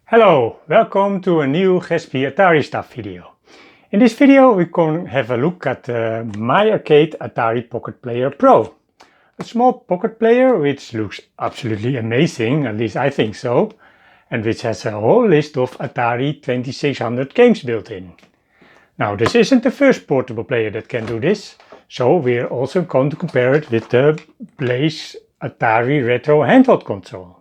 Hello, welcome to a new Gespi Atari stuff video. In this video we can have a look at my arcade Atari Pocket Player Pro. A small pocket player which looks absolutely amazing, at least I think so, and which has a whole list of Atari 2600 games built in. Now this isn't the first portable player that can do this, so we're also going to compare it with the Blaze Atari Retro Handheld Console.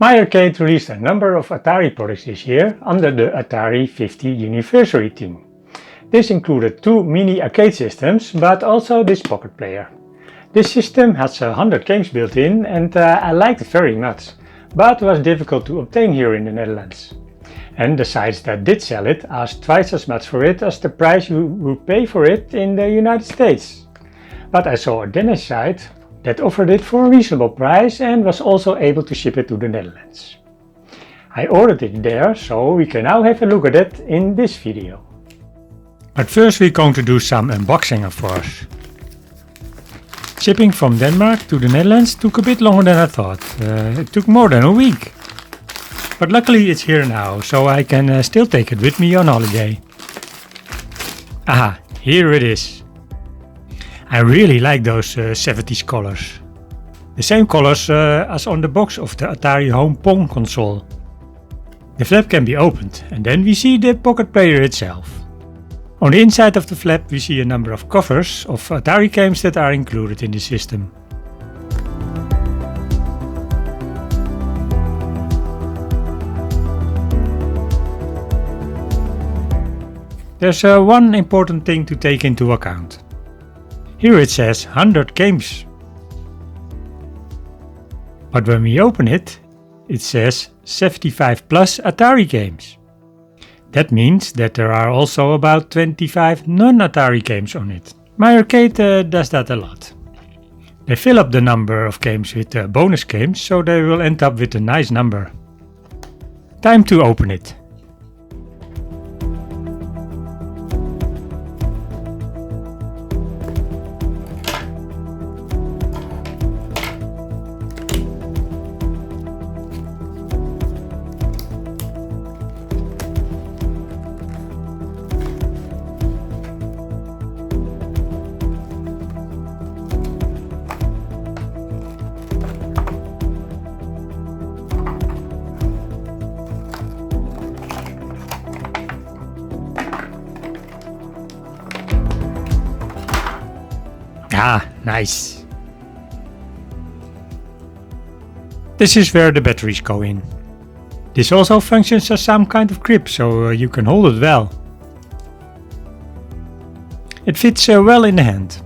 My arcade released a number of Atari products this year under the Atari 50th anniversary theme. This included two mini arcade systems, but also this pocket player. This system has 100 games built in and I liked it very much, but was difficult to obtain here in the Netherlands. And the sites that did sell it asked twice as much for it as the price you would pay for it in the United States. But I saw a Danish site that offered it for a reasonable price and was also able to ship it to the Netherlands. I ordered it there, so we can now have a look at it in this video. But first we're going to do some unboxing of course. Shipping from Denmark to the Netherlands took a bit longer than I thought. It took more than a week. But luckily it's here now, so I can still take it with me on holiday. Aha, here it is. I really like those 70s colors. The same colors as on the box of the Atari Home Pong console. The flap can be opened and then we see the pocket player itself. On the inside of the flap we see a number of covers of Atari games that are included in the system. There's one important thing to take into account. Here it says 100 games. But when we open it, it says 75 plus Atari games. That means that there are also about 25 non-Atari games on it. My arcade does that a lot. They fill up the number of games with bonus games, so they will end up with a nice number. Time to open it. Ah, nice. This is where the batteries go in. This also functions as some kind of grip, so you can hold it well. It fits well in the hand.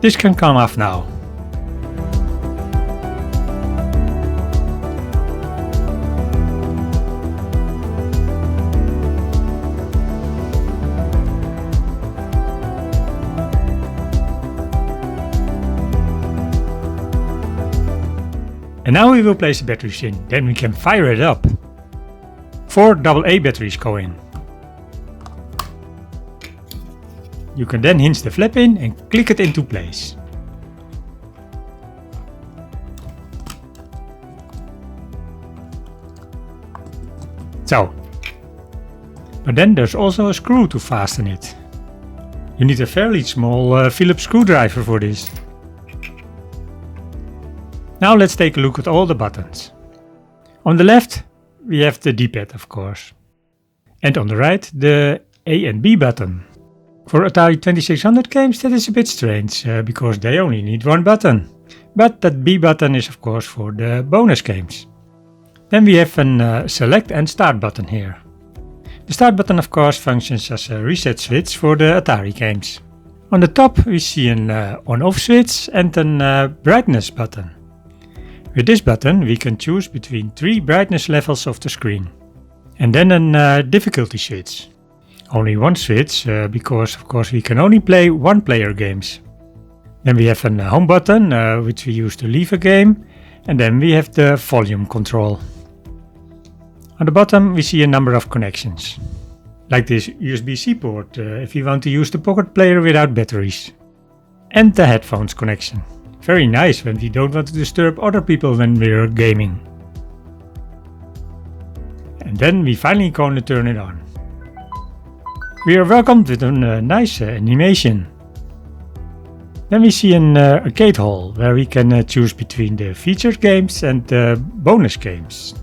This can come off now. And now we will place the batteries in, then we can fire it up. 4 AA batteries go in. You can then hinge the flap in and click it into place. So. But then there's also a screw to fasten it. You need a fairly small Phillips screwdriver for this. Now let's take a look at all the buttons. On the left we have the D-pad of course. And on the right the A and B button. For Atari 2600 games that is a bit strange, because they only need one button. But that B button is of course for the bonus games. Then we have a select and start button here. The start button of course functions as a reset switch for the Atari games. On the top we see an on-off switch and a brightness button. With this button we can choose between 3 brightness levels of the screen. And then a difficulty switch. Only one switch, because of course we can only play one player games. Then we have a home button, which we use to leave a game. And then we have the volume control. On the bottom we see a number of connections, like this USB-C port if you want to use the Pocket Player without batteries. And the headphones connection. Very nice when we don't want to disturb other people when we're gaming. And then we finally gonna turn it on. We are welcomed with a nice animation. Then we see an arcade hall where we can choose between the featured games and the bonus games.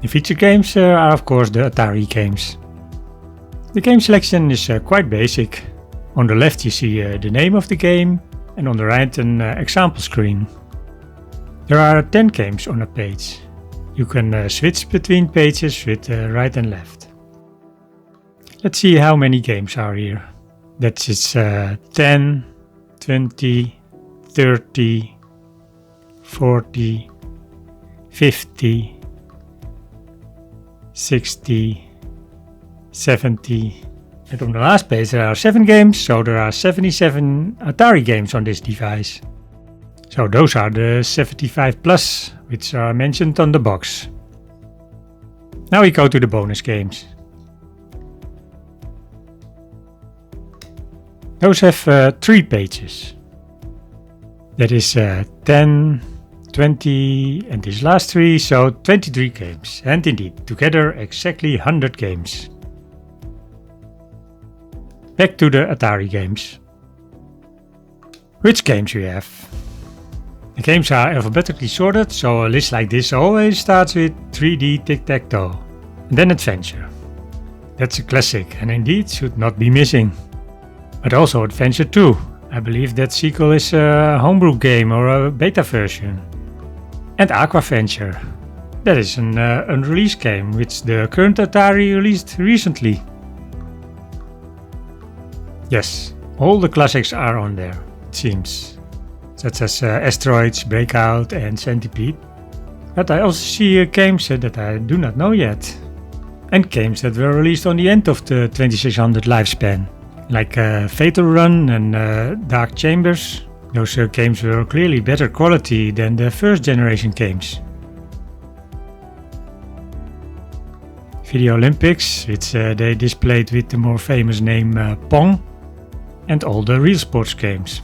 The featured games are of course the Atari games. The game selection is quite basic. On the left you see the name of the game and on the right an example screen. There are 10 games on a page. You can switch between pages with right and left. Let's see how many games are here. That's 10, 20, 30, 40, 50, 60, 70. And on the last page there are 7 games, so there are 77 Atari games on this device. So those are the 75 plus, which are mentioned on the box. Now we go to the bonus games. Those have 3 pages. That is 10, 20 and these last 3, so 23 games. And indeed, together exactly 100 games. Back to the Atari games. Which games we have? The games are alphabetically sorted, so a list like this always starts with 3D tic-tac-toe. And then Adventure. That's a classic and indeed should not be missing. But also Adventure 2. I believe that sequel is a homebrew game or a beta version. And Aquaventure. That is an unreleased game which the current Atari released recently. Yes, all the classics are on there, it seems. Such as Asteroids, Breakout and Centipede. But I also see games that I do not know yet. And games that were released on the end of the 2600 lifespan. Like Fatal Run and Dark Chambers. Those games were clearly better quality than the first generation games. Video Olympics, which they displayed with the more famous name Pong. And all the real sports games.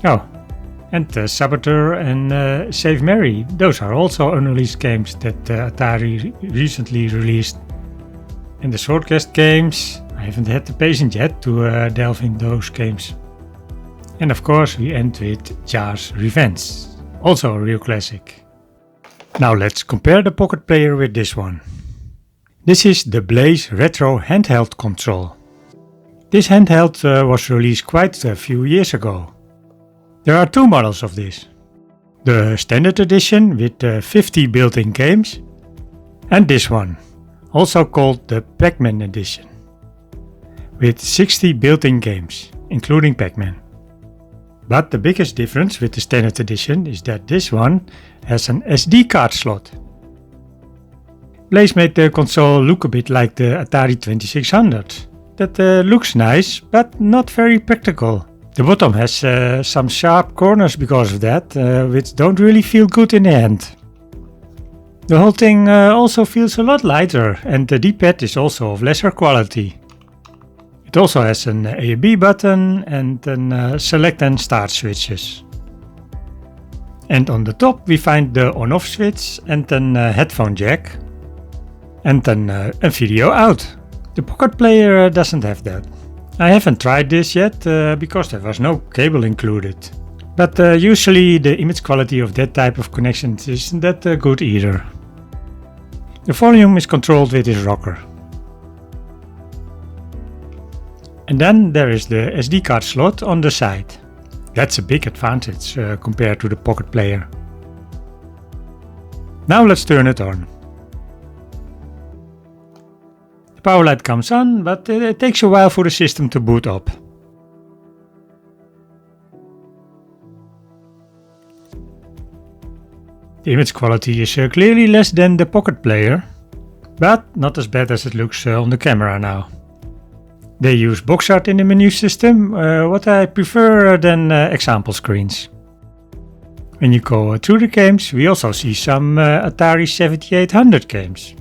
Oh, and Saboteur and Save Mary, those are also unreleased games that Atari recently released. And the Swordcast games, I haven't had the patience yet to delve in those games. And of course we end with Jar's Revenge, also a real classic. Now let's compare the Pocket Player with this one. This is the Blaze Retro Handheld Console. This handheld was released quite a few years ago. There are 2 models of this. The standard edition with 50 built-in games and this one, also called the Pac-Man edition, with 60 built-in games, including Pac-Man. But the biggest difference with the standard edition is that this one has an SD card slot. Blaze made the console look a bit like the Atari 2600. That looks nice, but not very practical. The bottom has some sharp corners because of that, which don't really feel good in the hand. The whole thing also feels a lot lighter, and the D-pad is also of lesser quality. It also has an A and B button and an select and start switches. And on the top we find the on-off switch and an headphone jack. And then a video out. The Pocket Player doesn't have that. I haven't tried this yet because there was no cable included. But usually the image quality of that type of connection isn't that good either. The volume is controlled with this rocker. And then there is the SD card slot on the side. That's a big advantage compared to the Pocket Player. Now let's turn it on. Power light comes on, but it takes a while for the system to boot up. The image quality is clearly less than the Pocket Player, but not as bad as it looks on the camera now. They use box art in the menu system, what I prefer than example screens. When you go through the games, we also see some Atari 7800 games.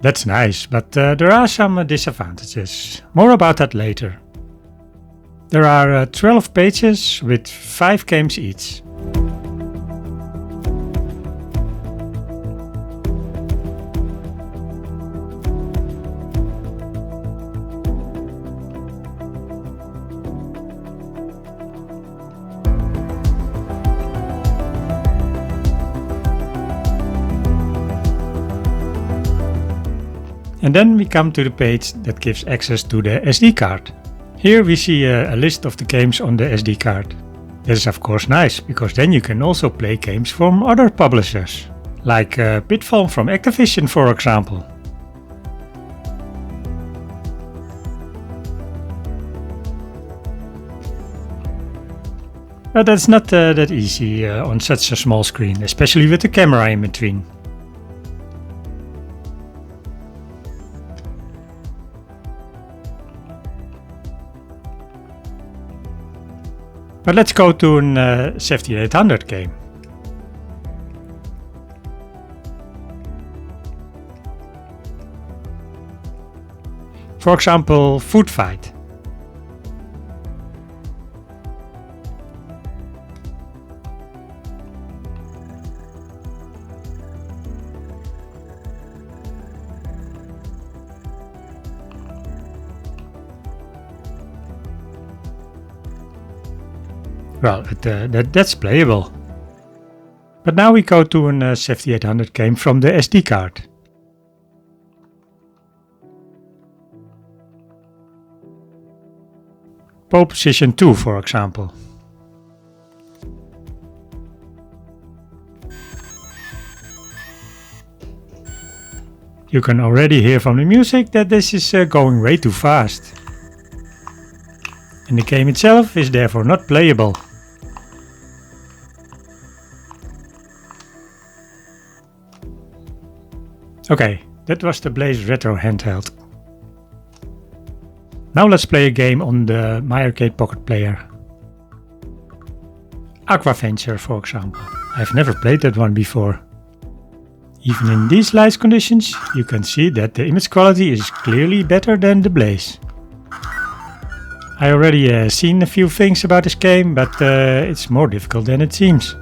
That's nice, but there are some disadvantages. More about that later. There are 12 pages with 5 games each. And then we come to the page that gives access to the SD card. Here we see a list of the games on the SD card. This is of course nice, because then you can also play games from other publishers, like Pitfall from Activision for example. But that's not that easy on such a small screen, especially with the camera in between. But let's go to an 7800 game. For example, Food Fight. Well, that's playable. But now we go to an 7800 game from the SD card. Pole Position 2 for example. You can already hear from the music that this is going way too fast. And the game itself is therefore not playable. Okay, that was the Blaze Retro Handheld. Now let's play a game on the My Arcade Pocket Player. Aquaventure for example. I've never played that one before. Even in these light conditions you can see that the image quality is clearly better than the Blaze. I already seen a few things about this game, but it's more difficult than it seems.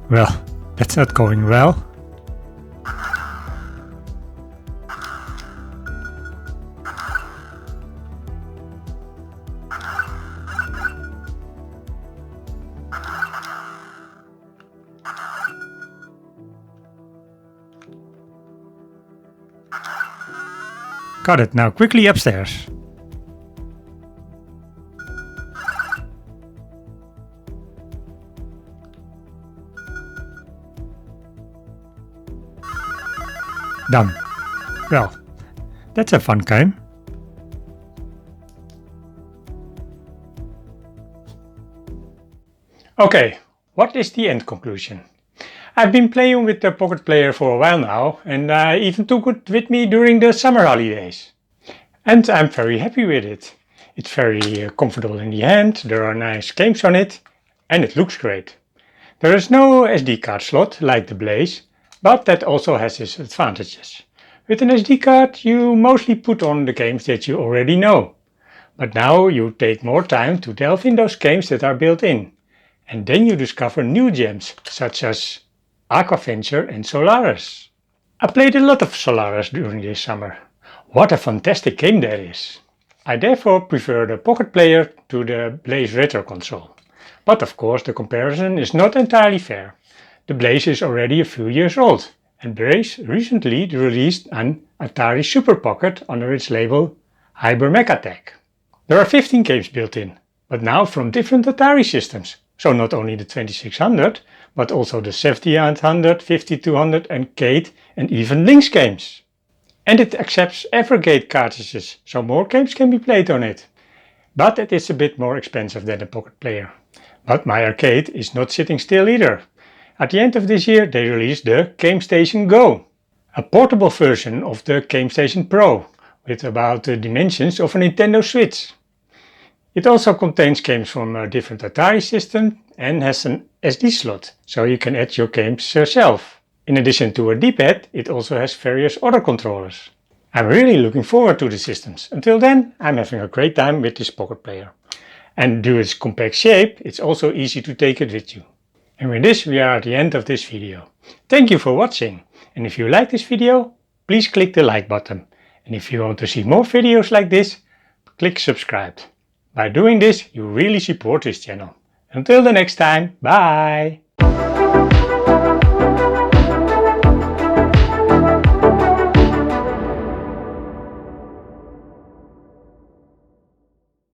Well, that's not going well. Got it, now quickly upstairs. Done. Well, that's a fun game. Okay, what is the end conclusion? I've been playing with the Pocket Player for a while now, and I even took it with me during the summer holidays. And I'm very happy with it. It's very comfortable in the hand, there are nice games on it, and it looks great. There is no SD card slot like the Blaze, but that also has its advantages. With an SD card you mostly put on the games that you already know. But now you take more time to delve in those games that are built in. And then you discover new gems, such as Aquaventure and Solaris. I played a lot of Solaris during this summer. What a fantastic game that is! I therefore prefer the Pocket Player to the Blaze Retro Console. But of course the comparison is not entirely fair. The Blaze is already a few years old, and Blaze recently released an Atari Super Pocket under its label Hyper-Mecatech. There are 15 games built in, but now from different Atari systems. So not only the 2600, but also the 7800, 5200 and Kate and even Lynx games. And it accepts Evergate cartridges, so more games can be played on it. But it is a bit more expensive than the Pocket Player. But my arcade is not sitting still either. At the end of this year they released the GameStation Go, a portable version of the GameStation Pro with about the dimensions of a Nintendo Switch. It also contains games from a different Atari system and has an SD slot, so you can add your games yourself. In addition to a D-pad, it also has various other controllers. I'm really looking forward to the systems. Until then, I'm having a great time with this pocket player. And due to its compact shape, it's also easy to take it with you. And with this, we are at the end of this video. Thank you for watching. And if you like this video, please click the like button. And if you want to see more videos like this, click subscribe. By doing this, you really support this channel. Until the next time, bye!